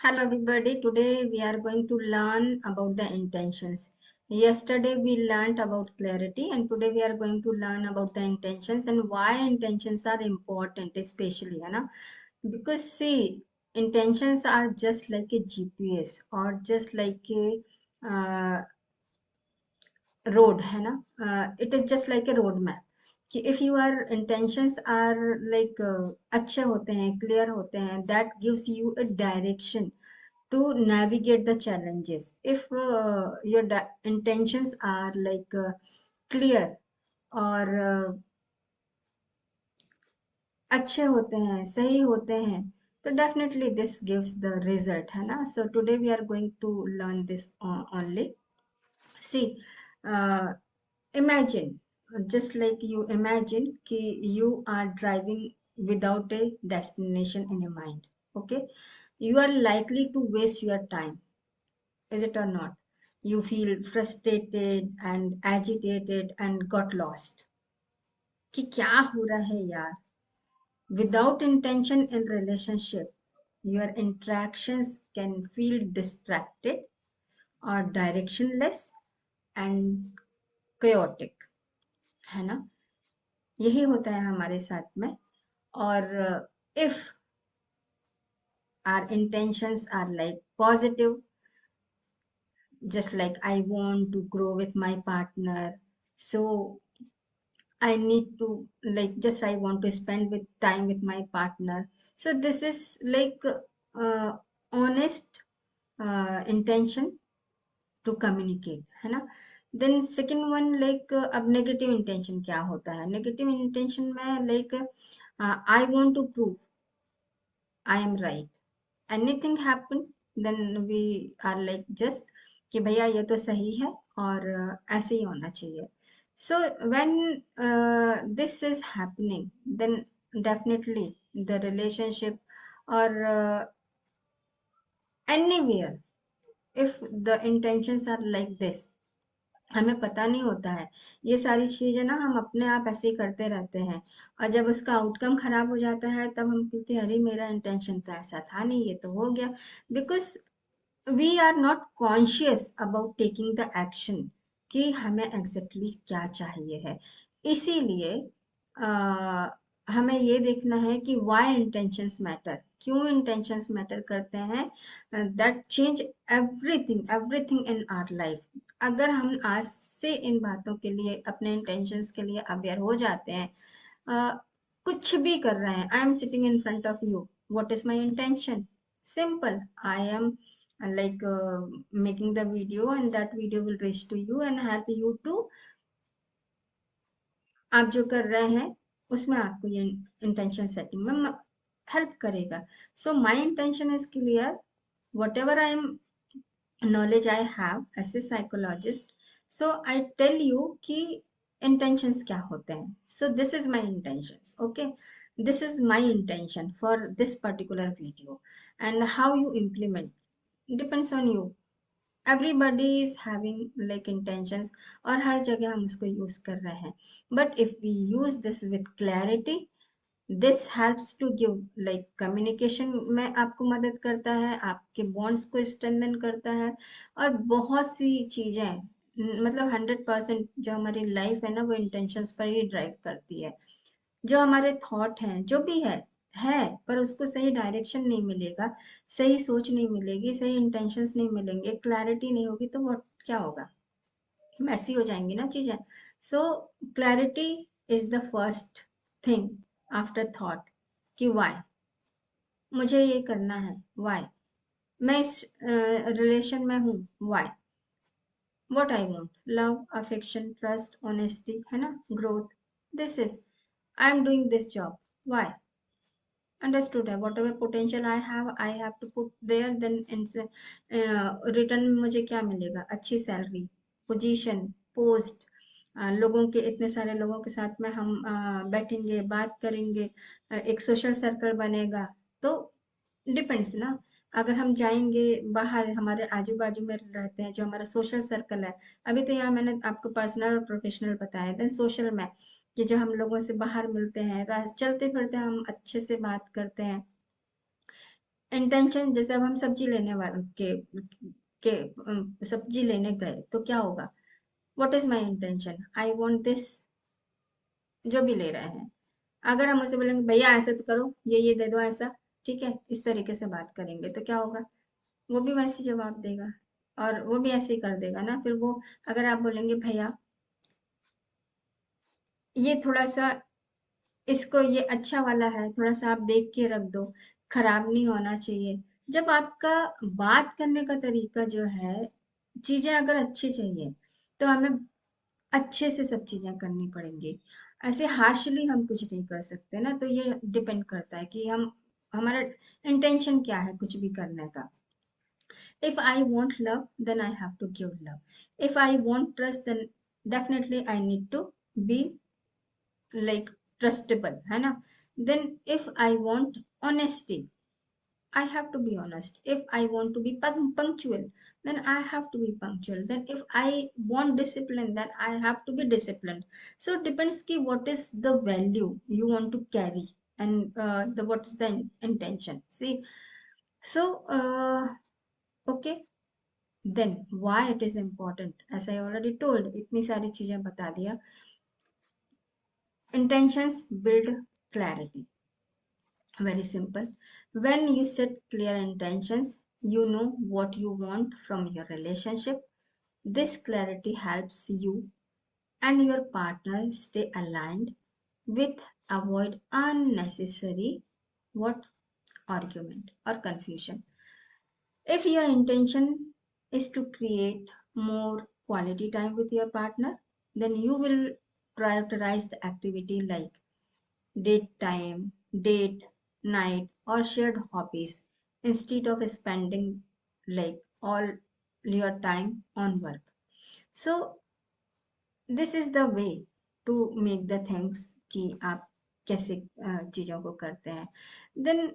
Hello everybody. Today we are going to learn about the intentions. Yesterday we learned about clarity and today we are going to learn about the intentions and why intentions are important especially, है ना? Because see, intentions are just like a GPS or just like a road, है ना? It is just like a road map. कि if your intentions are like अच्छे होते हैं, clear होते हैं, that gives you a direction to navigate the challenges. If your intentions are like clear or अच्छे होते हैं, सही होते हैं, तो definitely this gives the result, है ना? So today we are going to learn this only. See, uh, imagine, just like you imagine कि you are driving without a destination in your mind. Okay, you are likely to waste your time, is it or not? You feel frustrated and agitated and got lost कि क्या हो रहा है यार. Without intention in relationship, your interactions can feel distracted or directionless and chaotic, है ना? यही होता है हमारे साथ में. और if our intentions are like positive, just like I want to grow with my partner, so I need to, like, just I want to spend with time with my partner. So this is like honest intention to communicate, है ना? Then second one, like अब negative intention क्या होता है? Negative intention में like I want to prove I am right. Anything happen, then we are like just कि भैया ये तो सही है और ऐसे ही होना चाहिए. So when this is happening, then definitely the relationship or anywhere, if the intentions are like this, हमें पता नहीं होता है. ये सारी चीजें ना हम अपने आप ऐसे ही करते रहते हैं और जब उसका आउटकम खराब हो जाता है तब हम कहते हैं अरे मेरा इंटेंशन तो ऐसा था नहीं, ये तो हो गया. Because we are not conscious about taking the action कि हमें एग्जैक्टली क्या चाहिए है. इसीलिए हमें ये देखना है कि वाई इंटेंशंस मैटर, क्यों इंटेंशंस मैटर करते हैं. That change everything everything in our life. अगर हम आज से इन बातों के लिए, अपने इंटेंशंस के लिए अवेयर हो जाते हैं, कुछ भी कर रहे हैं, I am sitting in front of you, what is my intention? Simple. I am like making the video and that video will reach to you and help you to, आप जो कर रहे हैं उसमें आपको ये इंटेंशन सेटिंग में help करेगा. So my intention is clear. What ever I am knowledge I have as a psychologist, so I tell you कि intentions क्या होते हैं. So this is my intentions. Okay, this is my intention for this particular video, and how you implement depends on you. Everybody is having like intentions और हर जगह हम उसको use कर रहे हैं. But if we use this with clarity, this helps to give like communication में आपको मदद करता है, आपके बॉन्ड्स को स्ट्रेंथन करता है और बहुत सी चीजें, मतलब 100% जो हमारी लाइफ है ना वो इंटेंशंस पर ही ड्राइव करती है. जो हमारे थॉट हैं जो भी है, पर उसको सही डायरेक्शन नहीं मिलेगा, सही सोच नहीं मिलेगी, सही इंटेंशंस नहीं मिलेंगे, क्लैरिटी नहीं होगी, तो वो क्या होगा? मैसी हो जाएंगी ना चीजें. So clarity is the first thing after thought कि वाई मुझे ये करना है, वाई मैं इस रिलेशन में हूँ, why what I want, love, affection, trust, honesty, है ना, growth. This is I am doing this job, why understood है. Whatever potential I have to put there, then in return में मुझे क्या मिलेगा? अच्छी सैलरी, पोजीशन, पोस्ट, लोगों के, इतने सारे लोगों के साथ में हम बैठेंगे, बात करेंगे, एक सोशल सर्कल बनेगा. तो डिपेंड्स ना. अगर हम जाएंगे बाहर, हमारे आजू बाजू में रहते हैं जो हमारा सोशल सर्कल है, अभी तो यहाँ मैंने आपको पर्सनल और प्रोफेशनल बताया, देन सोशल में कि जो हम लोगों से बाहर मिलते हैं, चलते फिरते हम अच्छे से बात करते हैं, इंटेंशन, जैसे अब हम सब्जी लेने वाले सब्जी लेने गए तो क्या होगा? What is my intention? I want this, जो भी ले रहे हैं। अगर हम उसे बोलेंगे भैया ऐसे तो करो, ये दे दो ऐसा, ठीक है, इस तरीके से बात करेंगे तो क्या होगा? वो भी वैसे ही जवाब देगा और वो भी ऐसे ही कर देगा ना। फिर वो, अगर आप बोलेंगे भैया ये थोड़ा सा, इसको ये अच्छा वाला है, थोड़ा सा आप देख के रख दो, खराब नहीं होना चाहिए। जब आपका बात करने का तरीका जो है, चीजें अगर अच्छी चाहिए तो हमें अच्छे से सब चीजें करनी पड़ेंगी। ऐसे हार्शली हम कुछ नहीं कर सकते ना। तो ये डिपेंड करता है कि हम, हमारा इंटेंशन क्या है कुछ भी करने का। If I want love, then I have to give love. If I want trust, then definitely I need to be like trustable, है ना? Then if I want honesty, I have to be honest. If I want to be punctual, then I have to be punctual. Then if I want discipline, then I have to be disciplined. So it depends ki what is the value you want to carry, and the what is the intention. See, so okay. Then why it is important? As I already told, इतनी सारी चीजें बता दिया. Intentions build clarity. Very simple. When you set clear intentions, you know what you want from your relationship. This clarity helps you and your partner stay aligned with avoid unnecessary what argument or confusion. If your intention is to create more quality time with your partner, then you will prioritize the activity like date time, date, night, or shared hobbies instead of spending like all your time on work. So this is the way to make the things कि आप कैसे चीज़ों को करते हैं. Then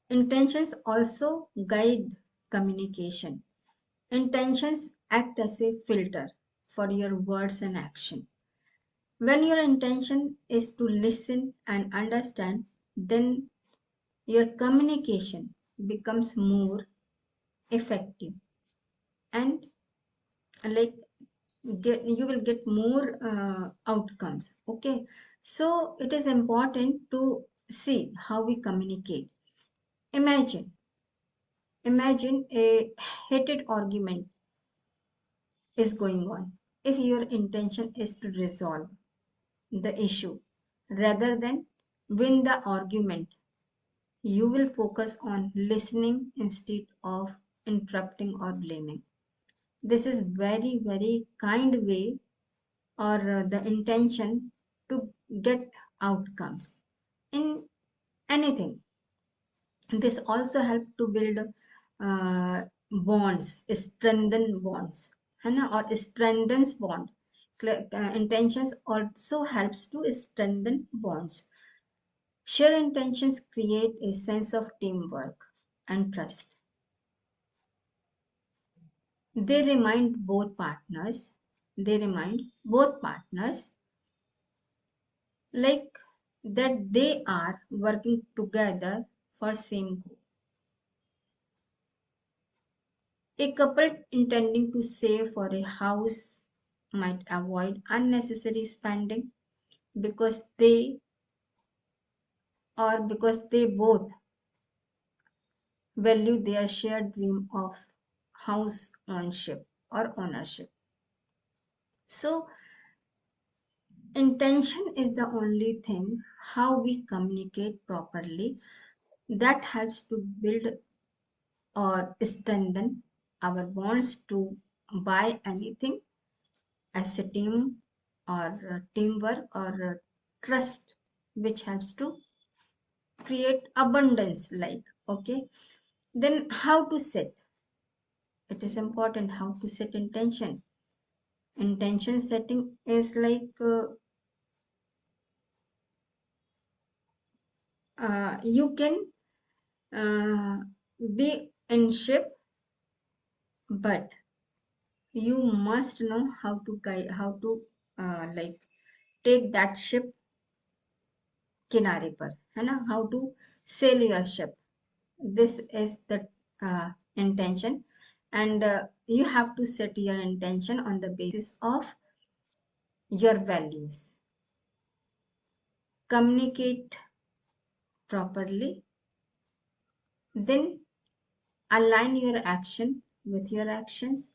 intentions also guide communication. Intentions act as a filter for your words and action. When your intention is to listen and understand, then your communication becomes more effective, and like you will get more outcomes. Okay, so it is important to see how we communicate. Imagine, imagine a heated argument is going on. If your intention is to resolve the issue rather than win the argument, you will focus on listening instead of interrupting or blaming. This is very, very kind way or the intention to get outcomes in anything. This also help to build bonds, strengthen bonds, है ना, or strengthens bond. Intentions also helps to strengthen bonds. Shared intentions create a sense of teamwork and trust. They remind both partners, they remind both partners like that they are working together for same goal. A couple intending to save for a house might avoid unnecessary spending because they both value their shared dream of house ownership or ownership. So intention is the only thing how we communicate properly that helps to build or strengthen our bonds to buy anything as a team or teamwork or trust, which helps to create abundance. Like, okay, then how to set? It is important how to set intention. Intention setting is like you can uh, be in ship, but you must know how to guide, how to like take that ship किनारे पर, है ना, how to sail your ship. this is the intention, and you have to set your intention on the basis of your values. Communicate properly, then align your action with your actions,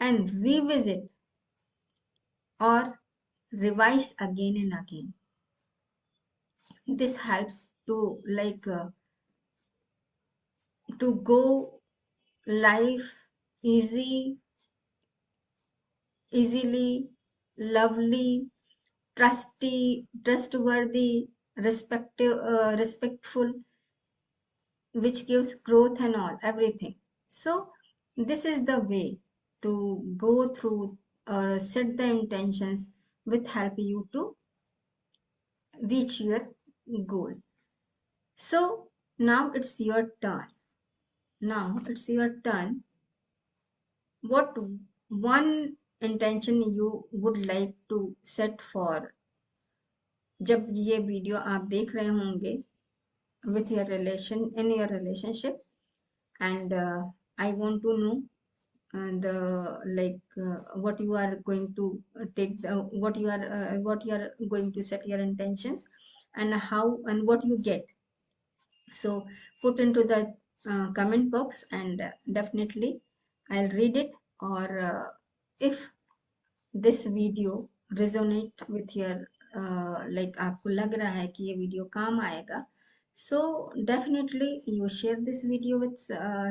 and revisit or revise again and again. This helps to to go life easily, lovely, trustworthy, respectful, which gives growth and all everything. So this is the way to go through or set the intentions with help you to reach your goal. So now it's your turn. Now it's your turn. What one intention you would like to set for जब ये video आप देख रहे होंगे with your relation in your relationship, and I want to know the what you are going to take the what you are going to set your intentions, and how and what you get. So put into the comment box, and definitely I'll read it, or if this video resonate with your आपको लग रहा है कि ये video काम आएगा, so definitely you share this video with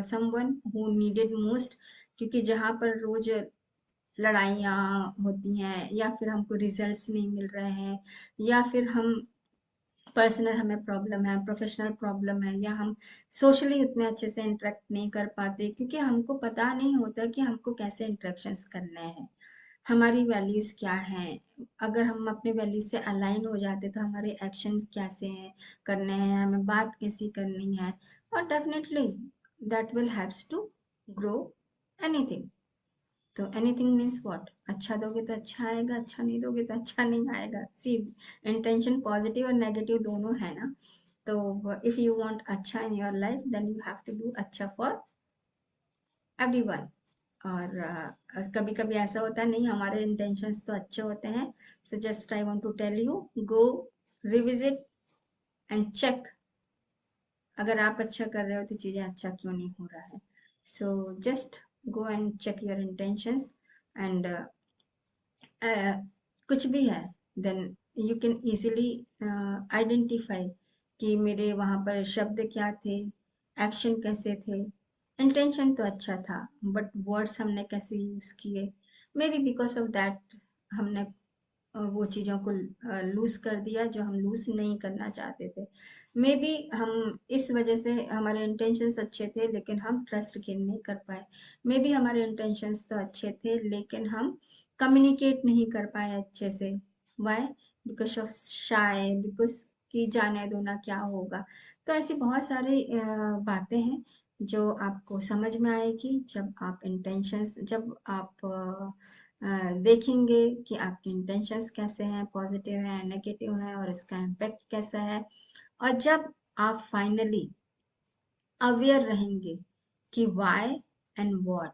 someone who needed most, क्योंकि जहाँ पर रोज लड़ाइयाँ होती हैं, या फिर हमको रिजल्ट्स नहीं मिल रहे हैं, या फिर हम पर्सनल हमें प्रॉब्लम है, प्रोफेशनल प्रॉब्लम है, या हम सोशली उतने अच्छे से इंटरेक्ट नहीं कर पाते क्योंकि हमको पता नहीं होता कि हमको कैसे इंटरेक्शंस करने हैं, हमारी वैल्यूज क्या हैं। अगर हम अपने वैल्यूज से अलाइन हो जाते तो हमारे एक्शन कैसे हैं करने हैं, हमें बात कैसी करनी है, और definitely that will helps to grow anything. तो एनीथिंग मीन्स व्हाट, अच्छा दोगे तो अच्छा आएगा, अच्छा नहीं दोगे तो अच्छा नहीं आएगा। सी इंटेंशन पॉजिटिव और नेगेटिव दोनों है ना। तो इफ यू वांट अच्छा in your life then you have to do अच्छा फॉर एवरीवन। और कभी कभी ऐसा होता है नहीं हमारे इंटेंशंस तो अच्छे होते हैं, so just I want to tell you, go revisit and check, अगर आप अच्छा कर रहे हो तो चीजें अच्छा क्यों नहीं हो रहा है। So just go and check your intentions, and कुछ भी है then you can easily identify कि मेरे वहाँ पर शब्द क्या थे, एक्शन कैसे थे। इंटेंशन तो अच्छा था बट वर्ड्स हमने कैसे यूज किए, may be because of that हमने वो चीज़ों को लूज कर दिया जो हम लूज नहीं करना चाहते थे। मे बी हम इस वजह से हमारे इंटेंशंस अच्छे थे लेकिन हम ट्रस्ट गेन नहीं कर पाए। मे बी हमारे इंटेंशंस तो अच्छे थे लेकिन हम कम्युनिकेट नहीं कर पाए अच्छे से। Why? Because of shy, because कि जाने दो ना क्या होगा। तो ऐसी बहुत सारी बातें हैं जो आपको समझ में आएगी जब आप इंटेंशंस, जब आप देखेंगे कि आपके इंटेंशंस कैसे हैं, पॉजिटिव हैं, नेगेटिव हैं, और इसका इम्पैक्ट कैसा है। और जब आप फाइनली अवेयर रहेंगे कि why and what,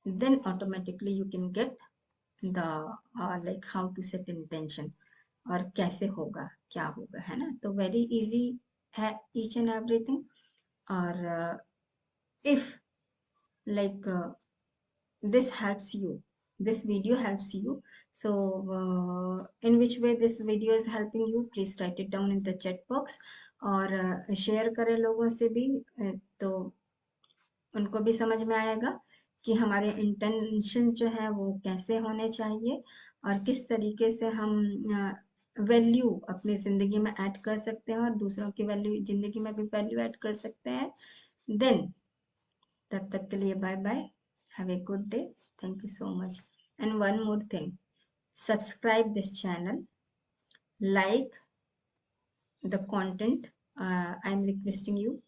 then automatically you can get the how to set intention, और कैसे होगा क्या होगा, है ना। तो वेरी इजी है ईच एंड एवरीथिंग। और if like this helps you, this video helps you, so in which way this video is helping you, please write it down in the chat box, और share करें लोगों से भी, तो उनको भी समझ में आएगा कि हमारे इंटेंशन जो है वो कैसे होने चाहिए, और किस तरीके से हम वैल्यू अपनी ज़िंदगी में ऐड कर सकते हैं और दूसरों की वैल्यू ज़िंदगी में भी वैल्यू ऐड कर सकते हैं। देन तब तक के लिए bye bye, have a good day, thank you so much. And one more thing, subscribe this channel, like the content, I am requesting you,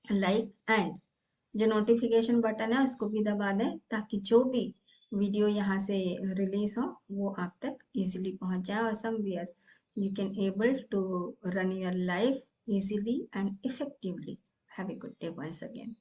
like, and जो नोटिफिकेशन बटन है उसको भी दबा दें ताकि जो भी वीडियो यहाँ से रिलीज हो वो आप तक इजीली पहुँच जाए, और somewhere you can able to run your life easily and effectively. Have a good day once again.